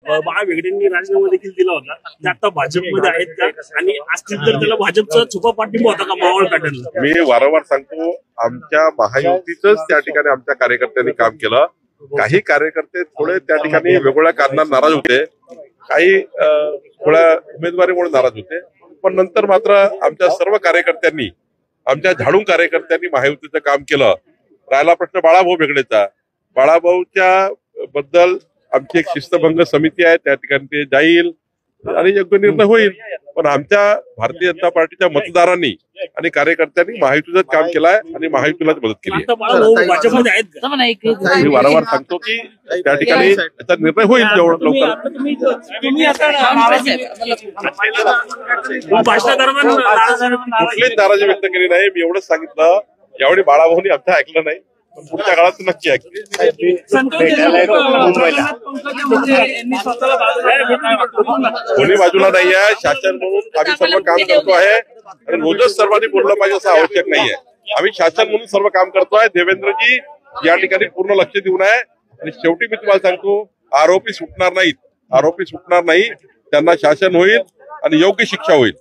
बाळा वेगडेंनी राजीनामा देखील दिला होता, ते आता भाजपमध्ये आहेत का आणि असतील तर त्याला भाजपचा छुपा पाठिंबा होता का मावळ पॅटर्नला? मी वारंवार सांगतो, आमच्या महायुतीतच त्या ठिकाणी आमच्या कार्यकर्त्यांनी काम केलं. काही कार्यकर्ते थोडे त्या ठिकाणी वेगवेगळ्या कारणांना नाराज होते, काही थोड्या उमेदवारीमुळे नाराज होते, पण नंतर मात्र आमच्या सर्व कार्यकर्त्यांनी, आमच्या झाडून कार्यकर्त्यांनी महायुतीचं काम केलं. राहिला प्रश्न बाळाभाऊ वेगळेचा, बाळाभाऊच्या बद्दल आमची एक शिस्तभंग समिती आहे, त्या ठिकाणी ते जाईल आणि योग्य निर्णय होईल. पण आमच्या भारतीय जनता पार्टीच्या मतदारांनी आणि कार्यकर्त्यांनी महायुतीचं काम केलं आहे आणि महायुतीलाच मदत केली आहे. मी वारंवार सांगतो की त्या ठिकाणी त्याचा निर्णय होईल जेवढं लवकर. कुठलीच नाराजी व्यक्त केली नाही. मी एवढंच सांगितलं, यावेळी बाळाभाऊनी आमचं ऐकलं नाही, पुढच्या काळात नक्की ऐकले. कोणी बाजूला नाही आहे. शासन म्हणून आम्ही सर्व काम करतो आहे आणि रोजच सर्वांनी बोललं पाहिजे असं आवश्यक नाहीये. आम्ही शासन म्हणून सर्व काम करतोय. देवेंद्रजी या ठिकाणी पूर्ण लक्ष देऊन आहे आणि शेवटी मी तुम्हाला सांगतो, आरोपी सुटणार नाहीत. आरोपी सुटणार नाही, त्यांना शासन होईल आणि योग्य शिक्षा होईल.